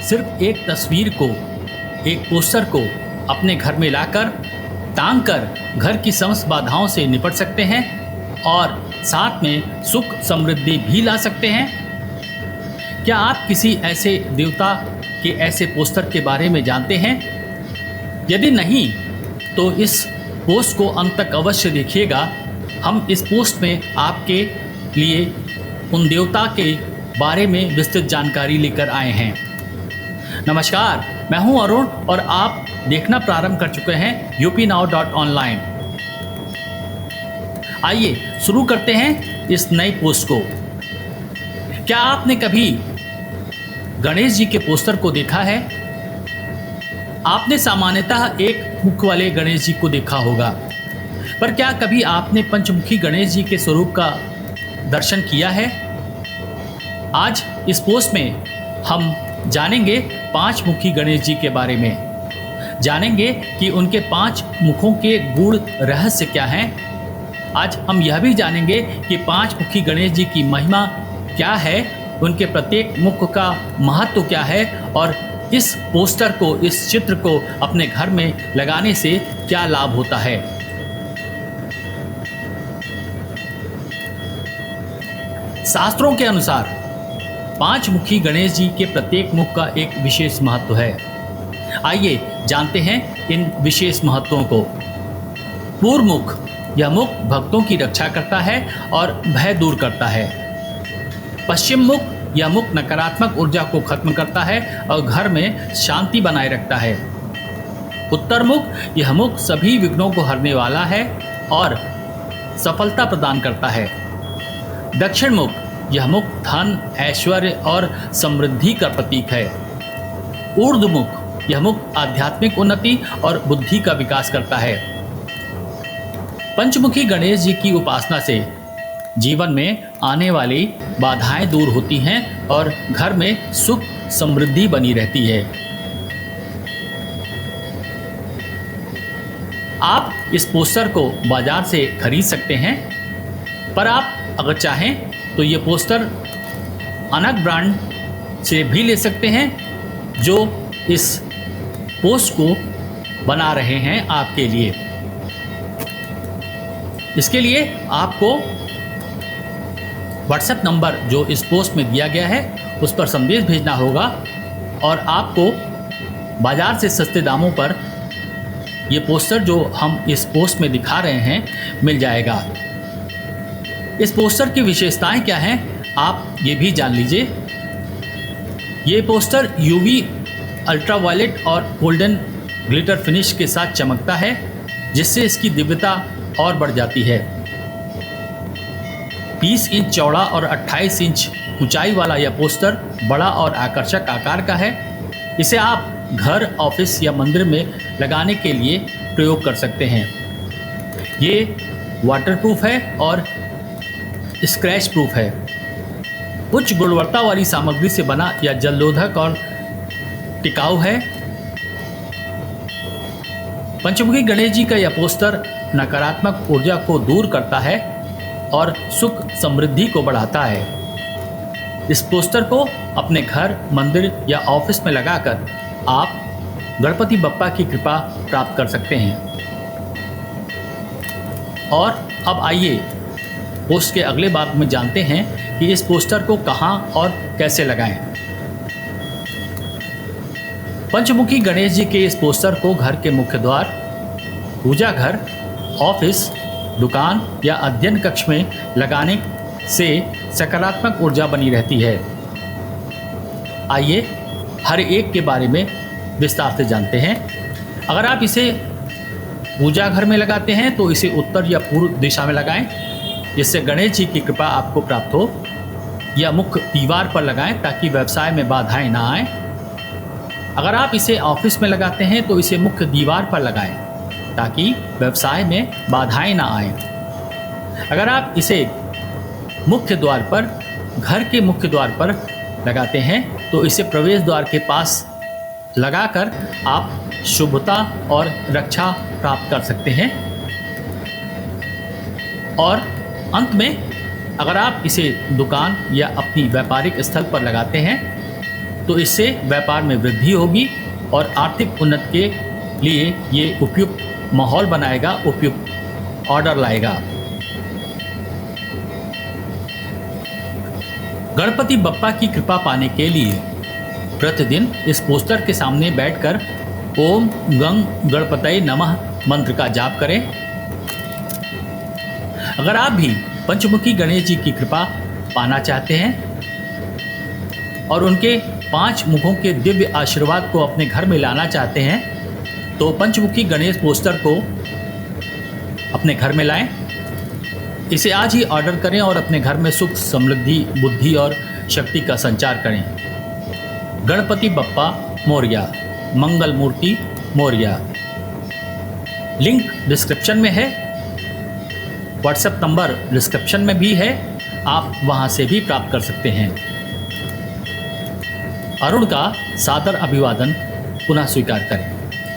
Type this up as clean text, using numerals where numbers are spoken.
सिर्फ एक तस्वीर को, एक पोस्टर को अपने घर में लाकर टांग कर घर की समस्त बाधाओं से निपट सकते हैं और साथ में सुख समृद्धि भी ला सकते हैं? क्या आप किसी ऐसे देवता के ऐसे पोस्टर के बारे में जानते हैं? यदि नहीं तो इस पोस्ट को अंत तक अवश्य देखिएगा। हम इस पोस्ट में आपके लिए उन देवता के बारे में विस्तृत जानकारी लेकर आए हैं। नमस्कार, मैं हूं अरुण और आप देखना प्रारंभ कर चुके हैं upnow.online। आइए शुरू करते हैं इस नई पोस्ट को। क्या आपने कभी गणेश जी के पोस्टर को देखा है? आपने सामान्यतः एक मुख वाले गणेश जी को देखा होगा, पर क्या कभी आपने पंचमुखी गणेश जी के स्वरूप का दर्शन किया है? आज इस पोस्ट में हम जानेंगे 5 मुखी गणेश जी के बारे में। जानेंगे कि उनके 5 मुखों के गूढ़ रहस्य क्या हैं। आज हम यह भी जानेंगे कि 5 मुखी गणेश जी की महिमा क्या है, उनके प्रत्येक मुख का महत्व क्या है और इस पोस्टर को, इस चित्र को अपने घर में लगाने से क्या लाभ होता है। शास्त्रों के अनुसार 5 मुखी गणेश जी के प्रत्येक मुख का एक विशेष महत्व है। आइए जानते हैं इन विशेष महत्वों को। पूर्व मुख, यह मुख भक्तों की रक्षा करता है और भय दूर करता है। पश्चिम मुख, यह मुख नकारात्मक ऊर्जा को खत्म करता है और घर में शांति बनाए रखता है। उत्तर मुख, यह मुख सभी विघ्नों को हरने वाला है और सफलता प्रदान करता है। दक्षिण मुख, यह मुख धन, ऐश्वर्य और समृद्धि का प्रतीक है। ऊर्ध्व मुख, यह मुख आध्यात्मिक उन्नति और बुद्धि का विकास करता है। पंचमुखी गणेश जी की उपासना से जीवन में आने वाली बाधाएं दूर होती हैं और घर में सुख समृद्धि बनी रहती है। आप इस पोस्टर को बाजार से खरीद सकते हैं, पर आप अगर चाहें तो ये पोस्टर अनक ब्रांड से भी ले सकते हैं, जो इस पोस्ट को बना रहे हैं आपके लिए। इसके लिए आपको व्हाट्सएप नंबर जो इस पोस्ट में दिया गया है उस पर संदेश भेजना होगा और आपको बाजार से सस्ते दामों पर ये पोस्टर जो हम इस पोस्ट में दिखा रहे हैं मिल जाएगा। इस पोस्टर की विशेषताएं क्या हैं आप ये भी जान लीजिए। ये पोस्टर यूवी, अल्ट्रावायलेट और गोल्डन ग्लिटर फिनिश के साथ चमकता है, जिससे इसकी दिव्यता और बढ़ जाती है। 20 इंच चौड़ा और 28 इंच ऊंचाई वाला यह पोस्टर बड़ा और आकर्षक आकार का है। इसे आप घर, ऑफिस या मंदिर में लगाने के लिए प्रयोग कर सकते हैं। ये वाटरप्रूफ है और स्क्रैच प्रूफ है। उच्च गुणवत्ता वाली सामग्री से बना यह जलरोधक और टिकाऊ है। पंचमुखी गणेश जी का यह पोस्टर नकारात्मक ऊर्जा को दूर करता है और सुख समृद्धि को बढ़ाता है। इस पोस्टर को अपने घर, मंदिर या ऑफिस में लगाकर आप गणपति बप्पा की कृपा प्राप्त कर सकते हैं। और अब आइए पोस्ट के अगले भाग में जानते हैं कि इस पोस्टर को कहां और कैसे लगाएं। पंचमुखी गणेश जी के इस पोस्टर को घर के मुख्य द्वार, पूजा घर, ऑफिस, दुकान या अध्ययन कक्ष में लगाने से सकारात्मक ऊर्जा बनी रहती है। आइए हर एक के बारे में विस्तार से जानते हैं। अगर आप इसे पूजा घर में लगाते हैं तो इसे उत्तर या पूर्व दिशा में लगाएं, जिससे गणेश जी की कृपा आपको प्राप्त हो। या मुख्य दीवार पर लगाएं ताकि व्यवसाय में बाधाएं ना आएं। अगर आप इसे ऑफिस में लगाते हैं तो इसे मुख्य दीवार पर लगाएं ताकि व्यवसाय में बाधाएं ना आएं। अगर आप इसे मुख्य द्वार पर, घर के मुख्य द्वार पर लगाते हैं तो इसे प्रवेश द्वार के पास लगाकर आप शुभता और रक्षा प्राप्त कर सकते हैं। और अंत में अगर आप इसे दुकान या अपनी व्यापारिक स्थल पर लगाते हैं तो इससे व्यापार में वृद्धि होगी और आर्थिक उन्नति के लिए ये उपयुक्त माहौल बनाएगा, उपयुक्त ऑर्डर लाएगा। गणपति बप्पा की कृपा पाने के लिए प्रतिदिन इस पोस्टर के सामने बैठकर ओम गंग गणपतये नमः मंत्र का जाप करें। अगर आप भी पंचमुखी गणेश जी की कृपा पाना चाहते हैं और उनके 5 मुखों के दिव्य आशीर्वाद को अपने घर में लाना चाहते हैं, तो पंचमुखी गणेश पोस्टर को अपने घर में लाएं। इसे आज ही ऑर्डर करें और अपने घर में सुख, समृद्धि, बुद्धि और शक्ति का संचार करें। गणपति बप्पा मोरया, मंगल मूर्ति मोरया। लिंक डिस्क्रिप्शन में है, व्हाट्सएप नंबर डिस्क्रिप्शन में भी है, आप वहां से भी प्राप्त कर सकते हैं। अरुण का सादर अभिवादन पुनः स्वीकार करें।